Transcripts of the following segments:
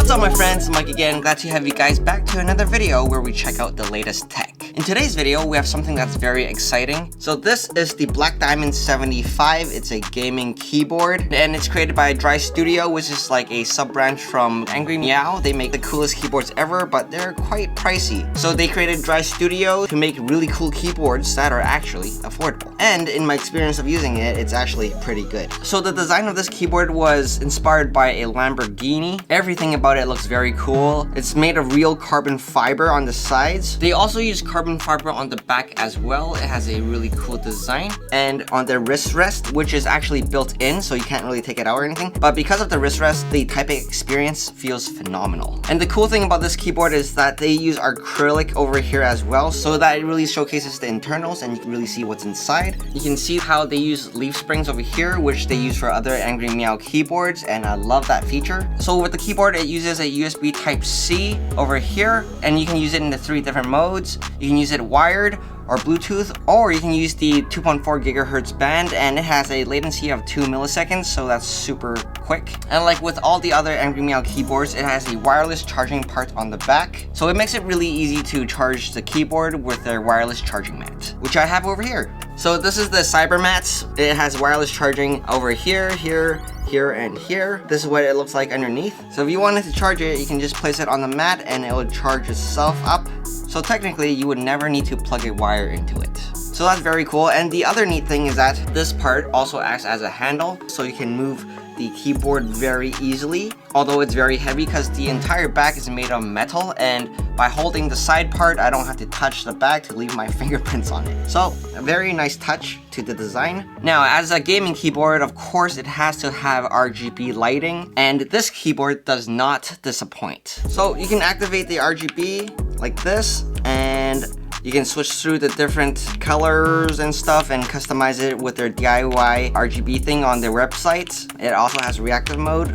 What's up my friends, Mike again, glad to have you guys back to another video where we check out the latest tech. In today's video, we have something that's very exciting. So this is the Black Diamond 75, it's a gaming keyboard, and it's created by Dry Studio, which is like a sub-branch from Angry Meow. They make the coolest keyboards ever, but they're quite pricey. So they created Dry Studio to make really cool keyboards that are actually affordable. And in my experience of using it, it's actually pretty good. So the design of this keyboard was inspired by a Lamborghini. Everything about it looks very cool. It's made of real carbon fiber on the sides. They also use carbon fiber on the back as well. It has a really cool design. And on the wrist rest, which is actually built in, so you can't really take it out or anything. But because of the wrist rest, the typing experience feels phenomenal. And the cool thing about this keyboard is that they use acrylic over here as well, so that it really showcases the internals and you can really see what's inside. You can see how they use leaf springs over here, which they use for other Angry Meow keyboards, and I love that feature. So with the keyboard, it uses a USB Type-C over here, and you can use it in the 3 different modes. You can use it wired or Bluetooth, or you can use the 2.4 gigahertz band, and it has a latency of 2 milliseconds, so that's super quick. And like with all the other Angry Meow keyboards, it has a wireless charging part on the back, so it makes it really easy to charge the keyboard with their wireless charging mat, which I have over here. So this is the Cybermat. It has wireless charging over here, here, and here. This is what it looks like underneath. So if you wanted to charge it, you can just place it on the mat and it will charge itself up. So technically, you would never need to plug a wire into it. So that's very cool. And the other neat thing is that this part also acts as a handle, so you can move the keyboard very easily, although it's very heavy because the entire back is made of metal, and by holding the side part, I don't have to touch the back to leave my fingerprints on it. So a very nice touch to the design. Now, as a gaming keyboard, of course, it has to have RGB lighting, and this keyboard does not disappoint. So you can activate the RGB like this, and you can switch through the different colors and stuff and customize it with their DIY RGB thing on their website. It also has reactive mode,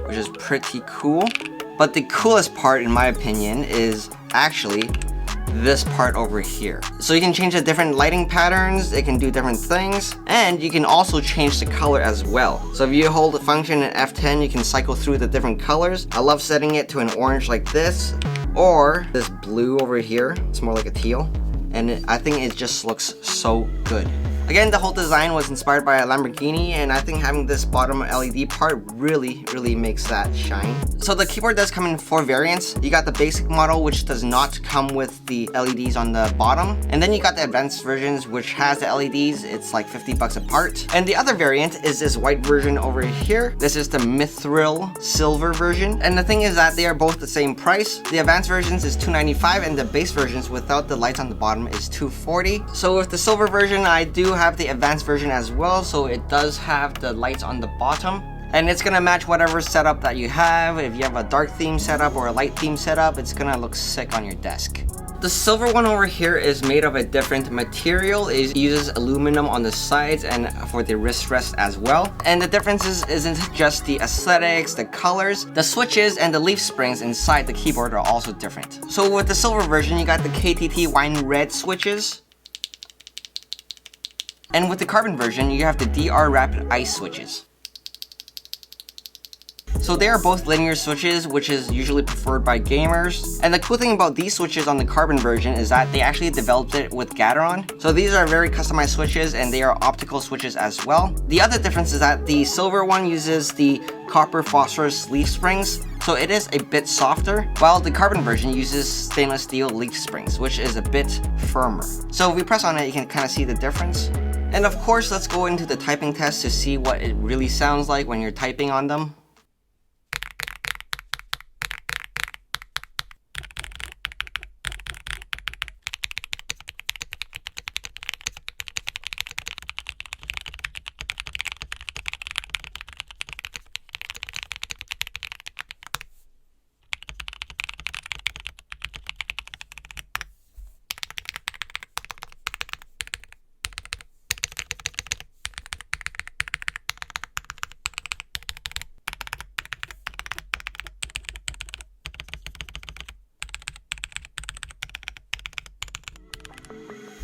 which is pretty cool. But the coolest part, in my opinion, is actually this part over here. So you can change the different lighting patterns, it can do different things, and you can also change the color as well. So if you hold the function in F10, you can cycle through the different colors. I love setting it to an orange like this, or this blue over here. It's more like a teal, and I think it just looks so good. Again, the whole design was inspired by a Lamborghini, and I think having this bottom LED part really makes that shine. So the keyboard does come in 4 variants. You got the basic model, which does not come with the LEDs on the bottom. And then you got the advanced versions, which has the LEDs. It's like 50 bucks a part. And the other variant is this white version over here. This is the Mithril silver version. And the thing is that they are both the same price. The advanced versions is $295, and the base versions without the lights on the bottom is $240. So with the silver version, I do have the advanced version as well, so it does have the lights on the bottom, and it's gonna match whatever setup that you have. If you have a dark theme setup or a light theme setup, it's gonna look sick on your desk. The silver one over here is made of a different material. It uses aluminum on the sides and for the wrist rest as well. And the differences isn't just the aesthetics, the colors, the switches and the leaf springs inside the keyboard are also different. So with the silver version, you got the KTT wine red switches. And with the carbon version, you have the DR Rapid Ice switches. So they are both linear switches, which is usually preferred by gamers. And the cool thing about these switches on the carbon version is that they actually developed it with Gateron. So these are very customized switches, and they are optical switches as well. The other difference is that the silver one uses the copper phosphorus leaf springs, so it is a bit softer, while the carbon version uses stainless steel leaf springs, which is a bit firmer. So if we press on it, you can kind of see the difference. And of course, let's go into the typing test to see what it really sounds like when you're typing on them.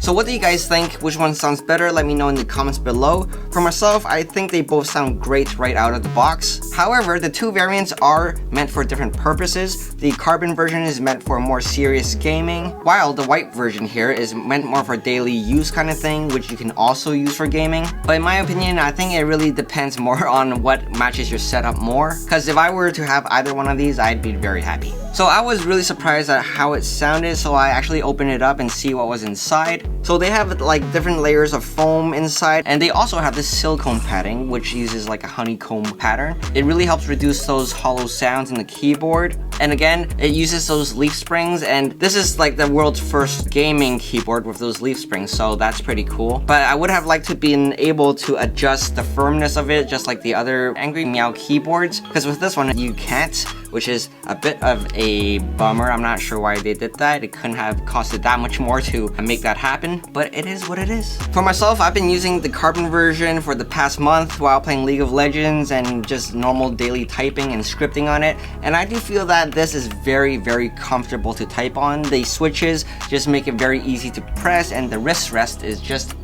So what do you guys think? Which one sounds better? Let me know in the comments below. For myself, I think they both sound great right out of the box. However, the two variants are meant for different purposes. The carbon version is meant for more serious gaming, while the white version here is meant more for daily use kind of thing, which you can also use for gaming. But in my opinion, I think it really depends more on what matches your setup more, because if I were to have either one of these, I'd be very happy. So I was really surprised at how it sounded, so I actually opened it up and see what was inside. So they have like different layers of foam inside, and they also have this silicone padding, which uses like a honeycomb pattern. It really helps reduce those hollow sounds in the keyboard. And again, it uses those leaf springs, and this is like the world's first gaming keyboard with those leaf springs, so that's pretty cool. But I would have liked to be able to adjust the firmness of it just like the other Angry Meow keyboards, because with this one you can't, which is a bit of a bummer. I'm not sure why they did that. It couldn't have costed that much more to make that happen, but it is what it is. For myself, I've been using the carbon version for the past month while playing League of Legends and just normal daily typing and scripting on it, and I do feel that this is very, very comfortable to type on. The switches just make it very easy to press, and the wrist rest is just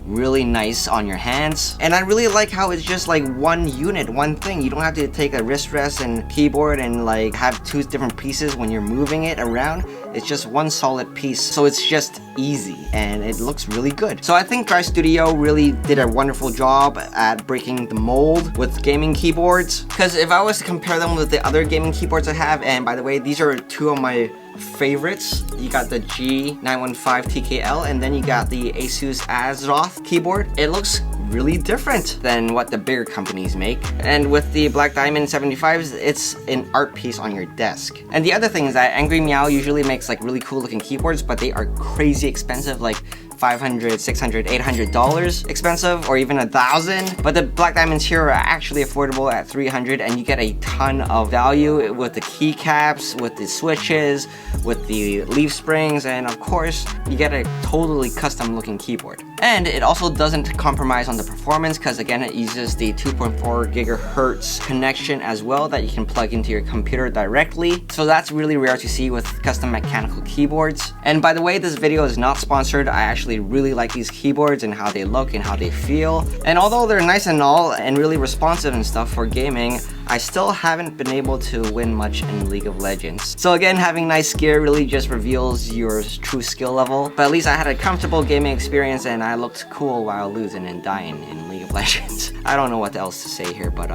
really nice on your hands. And I really like how it's just like one unit, one thing. You don't have to take a wrist rest and keyboard and like have two different pieces when you're moving it around. It's just one solid piece, so it's just easy and it looks really good. So I think Dry Studio really did a wonderful job at breaking the mold with gaming keyboards, because if I was to compare them with the other gaming keyboards I have, and by the way, these are two of my favorites. You got the G915 TKL, and then you got the Asus Azeroth keyboard. It looks really different than what the bigger companies make. And with the Black Diamond 75s, it's an art piece on your desk. And the other thing is that Angry Meow usually makes like really cool looking keyboards, but they are crazy expensive, like $500, $600, $800 expensive, or even $1,000. But the Black Diamonds here are actually affordable at $300, and you get a ton of value with the keycaps, with the switches, with the leaf springs, and of course, you get a totally custom looking keyboard. And it also doesn't compromise on the performance, because again, it uses the 2.4 gigahertz connection as well that you can plug into your computer directly. So that's really rare to see with custom mechanical keyboards. And by the way, this video is not sponsored. I actually really like these keyboards and how they look and how they feel. And although they're nice and all and really responsive and stuff for gaming, I still haven't been able to win much in League of Legends. So again, having nice gear really just reveals your true skill level. But at least I had a comfortable gaming experience and I looked cool while losing and dying in League of Legends. I don't know what else to say here, but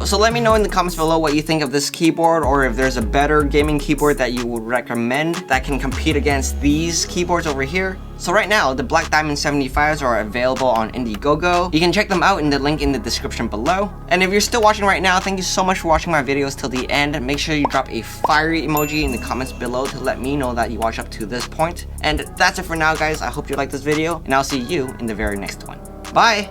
so let me know in the comments below what you think of this keyboard, or if there's a better gaming keyboard that you would recommend that can compete against these keyboards over here. So right now, the Black Diamond 75s are available on Indiegogo. You can check them out in the link in the description below. And if you're still watching right now, thank you so much for watching my videos till the end. Make sure you drop a fiery emoji in the comments below to let me know that you watched up to this point. And that's it for now, guys. I hope you liked this video, and I'll see you in the very next one. Bye!